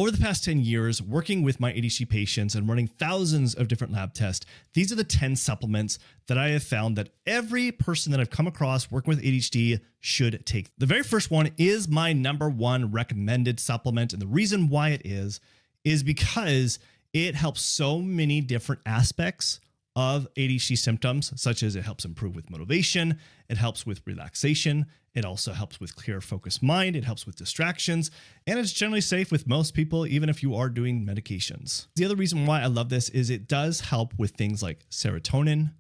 Over the past 10 years, working with my ADHD patients and running thousands of different lab tests, these are the 10 supplements that I have found that every person that I've come across working with ADHD should take. The very first one is my #1 recommended supplement. And the reason why it is because it helps so many different aspects of ADHD symptoms, such as it helps improve with motivation, it helps with relaxation, it also helps with clear, focused mind, it helps with distractions, and it's generally safe with most people, even if you are doing medications. The other reason why I love this is it does help with things like serotonin,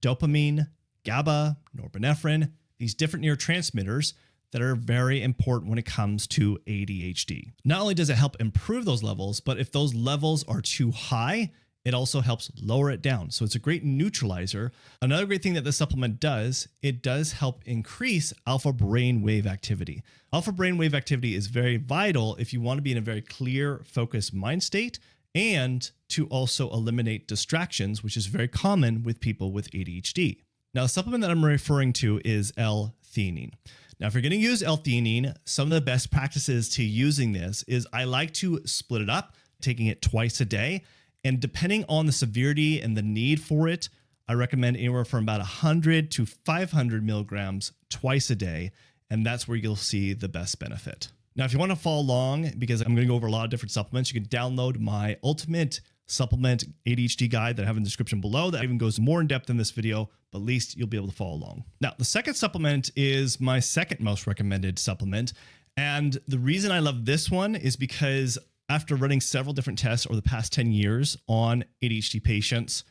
dopamine, GABA, norepinephrine, these different neurotransmitters that are very important when it comes to ADHD. Not only does it help improve those levels, but if those levels are too high, it also helps lower it down. So it's a great neutralizer. Another great thing that this supplement does, it does help increase alpha brainwave activity. Alpha brainwave activity is very vital if you want to be in a very clear, focused mind state and to also eliminate distractions, which is very common with people with ADHD. Now, the supplement that I'm referring to is Elthenine. Now, if you're going to use Elthenine, some of the best practices to using this is I like to split it up, taking it twice a day. And depending on the severity and the need for it, I recommend anywhere from about 100 to 500 milligrams twice a day. And that's where you'll see the best benefit. Now, if you want to follow along, because I'm going to go over a lot of different supplements, you can download my ultimate supplement ADHD guide that I have in the description below that even goes more in depth in this video, but at least you'll be able to follow along. Now, the second supplement is my second most recommended supplement. And the reason I love this one is because after running several different tests over the past 10 years on ADHD patients,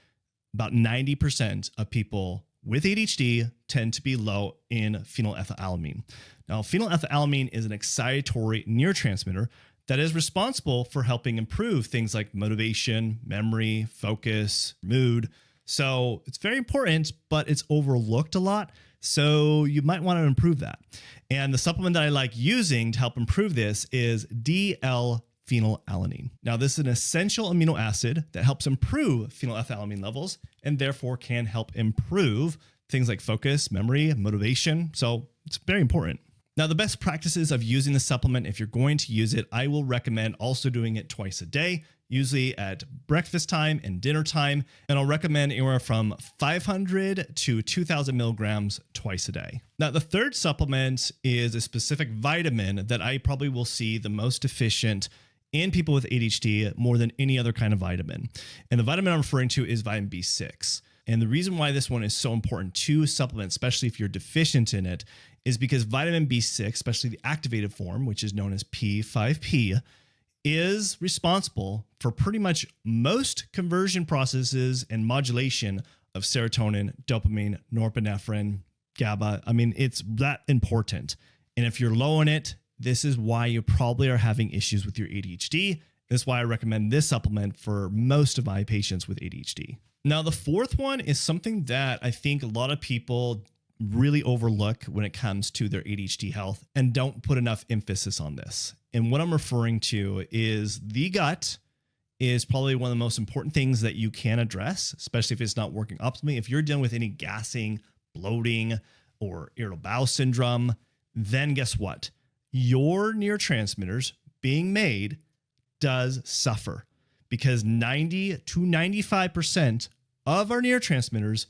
about 90% of people with ADHD tend to be low in phenylethylamine. Now, phenylethylamine is an excitatory neurotransmitter that is responsible for helping improve things like motivation, memory, focus, mood. So it's very important, but it's overlooked a lot. So you might want to improve that. And the supplement that I like using to help improve this is DLphenol. Now, this is an essential amino acid that helps improve phenylethylamine levels and therefore can help improve things like focus, memory, motivation. So it's very important. Now, the best practices of using the supplement, if you're going to use it, I will recommend also doing it twice a day, usually at breakfast time and dinner time. And I'll recommend anywhere from 500 to 2000 milligrams twice a day. Now, the third supplement is a specific vitamin that I probably will see the most deficient in people with ADHD more than any other kind of vitamin. And the vitamin I'm referring to is vitamin B6. And the reason why this one is so important to supplement, especially if you're deficient in it, is because vitamin B6, especially the activated form, which is known as P5P, is responsible for pretty much most conversion processes and modulation of serotonin, dopamine, norepinephrine, GABA. I mean, it's that important. And if you're low in it, this is why you probably are having issues with your ADHD. That's why I recommend this supplement for most of my patients with ADHD. Now, the fourth one is something that I think a lot of people really overlook when it comes to their ADHD health and don't put enough emphasis on this. And what I'm referring to is the gut is probably one of the most important things that you can address, especially if it's not working optimally. If you're dealing with any gassing, bloating, or irritable bowel syndrome, then guess what? Your neurotransmitters being made does suffer because 90 to 95% of our neurotransmitters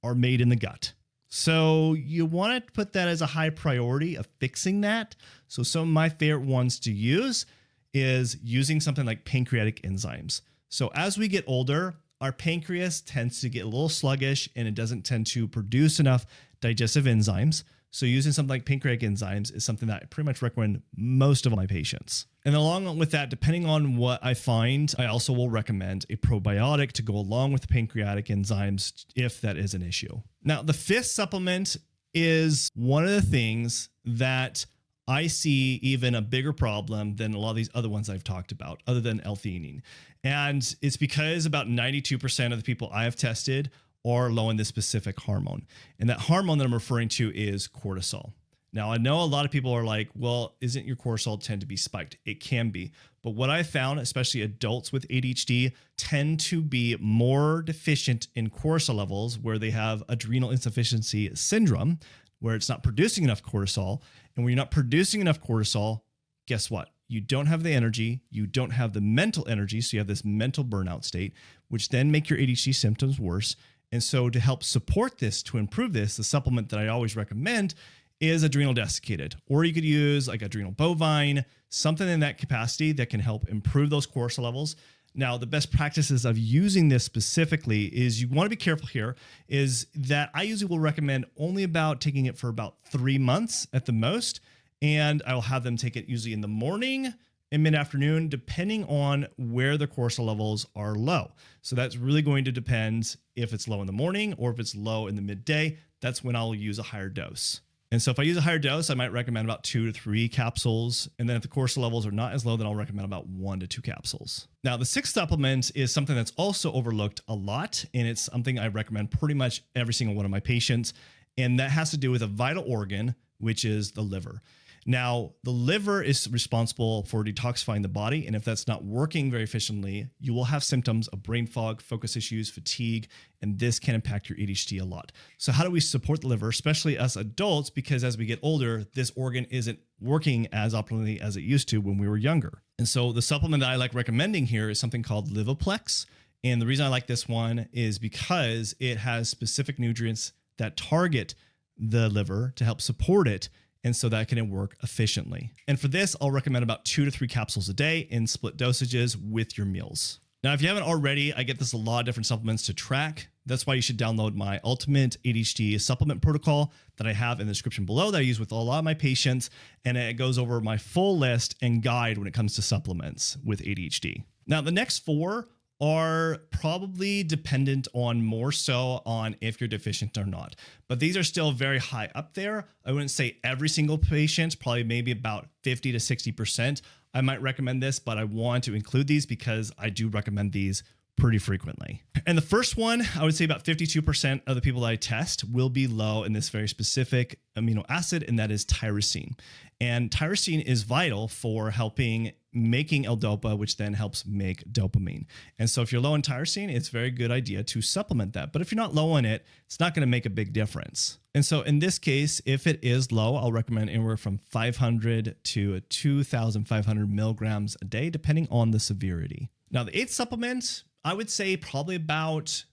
are made in the gut. So you want to put that as a high priority of fixing that. So some of my favorite ones to use is using something like pancreatic enzymes. So as we get older, our pancreas tends to get a little sluggish and it doesn't tend to produce enough digestive enzymes. So using something like pancreatic enzymes is something that I pretty much recommend most of my patients. And along with that, depending on what I find, I also will recommend a probiotic to go along with the pancreatic enzymes if that is an issue. Now, the fifth supplement is one of the things that I see even a bigger problem than a lot of these other ones I've talked about, other than Elthenine. And it's because about 92% of the people I have tested are low in this specific hormone. And that hormone that I'm referring to is cortisol. Now, I know a lot of people are like, well, isn't your cortisol tend to be spiked? It can be. But what I found, especially adults with ADHD, tend to be more deficient in cortisol levels where they have adrenal insufficiency syndrome, where it's not producing enough cortisol. And when you're not producing enough cortisol, guess what? you don't have the energy, you don't have the mental energy, so you have this mental burnout state, which then make your ADHD symptoms worse. And so to help support this, to improve this, the supplement that I always recommend is Adrenal Desiccated, or you could use like Adrenal Bovine, something in that capacity that can help improve those cortisol levels. Now, the best practices of using this specifically is you want to be careful here is that I usually will recommend only about taking it for about 3 months at the most. And I will have them take it usually in the morning and mid-afternoon, depending on where the cortisol levels are low. So that's really going to depend if it's low in the morning or if it's low in the midday. That's when I'll use a higher dose. And so if I use a higher dose, I might recommend about 2 to 3 capsules. And then if the cortisol levels are not as low, then I'll recommend about 1 to 2 capsules. Now, the 6th supplement is something that's also overlooked a lot. And it's something I recommend pretty much every single one of my patients. And that has to do with a vital organ, which is the liver. Now, the liver is responsible for detoxifying the body. And if that's not working very efficiently, you will have symptoms of brain fog, focus issues, fatigue, and this can impact your ADHD a lot. So how do we support the liver, especially us adults? Because as we get older, this organ isn't working as optimally as it used to when we were younger. And so the supplement that I like recommending here is something called Livoplex. And the reason I like this one is because it has specific nutrients that target the liver to help support it. And so that can work efficiently. And for this, I'll recommend about 2 to 3 capsules a day in split dosages with your meals. Now, if you haven't already, I get this a lot of different supplements to track. That's why you should download my ultimate ADHD supplement protocol that I have in the description below that I use with a lot of my patients. And it goes over my full list and guide when it comes to supplements with ADHD. Now, the next 4 are probably dependent on more so on if you're deficient or not. But these are still very high up there. I wouldn't say every single patient, probably maybe about 50 to 60%. I might recommend this, but I want to include these because I do recommend these pretty frequently. And the first one, I would say about 52% of the people that I test will be low in this very specific amino acid, and that is tyrosine. And tyrosine is vital for helping making L-DOPA, which then helps make dopamine. And so if you're low in tyrosine, it's a very good idea to supplement that. But if you're not low on it, it's not going to make a big difference. And so in this case, if it is low, I'll recommend anywhere from 500 to 2,500 milligrams a day, depending on the severity. Now, the 8th supplement, I would say probably about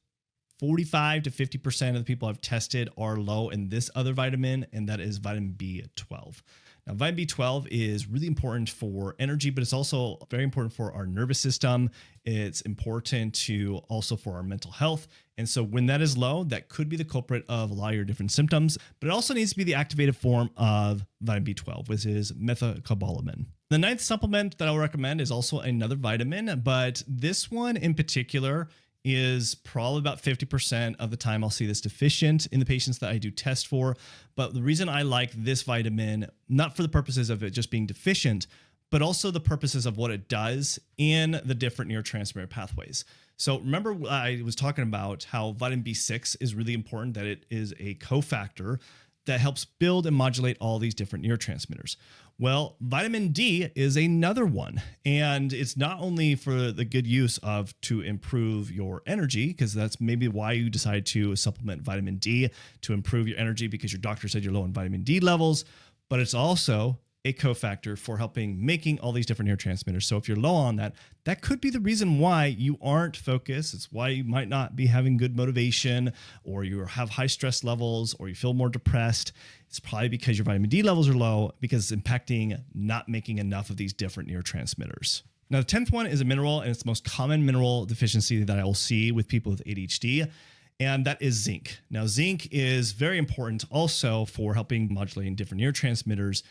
45 to 50% of the people I've tested are low in this other vitamin, and that is vitamin B12. Now, vitamin B12 is really important for energy, but it's also very important for our nervous system. It's important to also for our mental health. And so when that is low, that could be the culprit of a lot of your different symptoms, but it also needs to be the activated form of vitamin B12, which is methylcobalamin. The 9th supplement that I'll recommend is also another vitamin, but this one in particular is probably about 50% of the time I'll see this deficient in the patients that I do test for. But the reason I like this vitamin, not for the purposes of it just being deficient, but also the purposes of what it does in the different neurotransmitter pathways. So remember I was talking about how vitamin B6 is really important, that it is a cofactor that helps build and modulate all these different neurotransmitters. Well, vitamin D is another one, and it's not only for the good use of to improve your energy, because that's maybe why you decide to supplement vitamin D to improve your energy because your doctor said you're low in vitamin D levels, but it's also a cofactor for helping making all these different neurotransmitters. So if you're low on that, that could be the reason why you aren't focused. It's why you might not be having good motivation, or you have high stress levels, or you feel more depressed. It's probably because your vitamin D levels are low, because it's impacting not making enough of these different neurotransmitters. Now, the 10th one is a mineral, and it's the most common mineral deficiency that I will see with people with ADHD. And that is zinc. Now, zinc is very important also for helping modulating different neurotransmitters.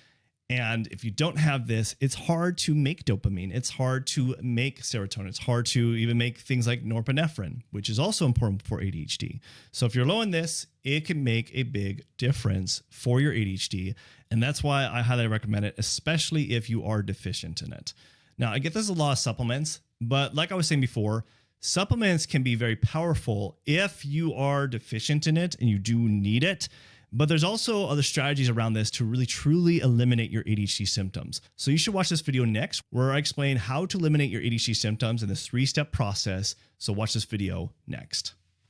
And if you don't have this, it's hard to make dopamine. It's hard to make serotonin. It's hard to even make things like norepinephrine, which is also important for ADHD. So if you're low in this, it can make a big difference for your ADHD. And that's why I highly recommend it, especially if you are deficient in it. Now, I get there's a lot of supplements, but like I was saying before, supplements can be very powerful if you are deficient in it and you do need it. But there's also other strategies around this to really truly eliminate your ADHD symptoms. So you should watch this video next, where I explain how to eliminate your ADHD symptoms in this 3-step process. So watch this video next.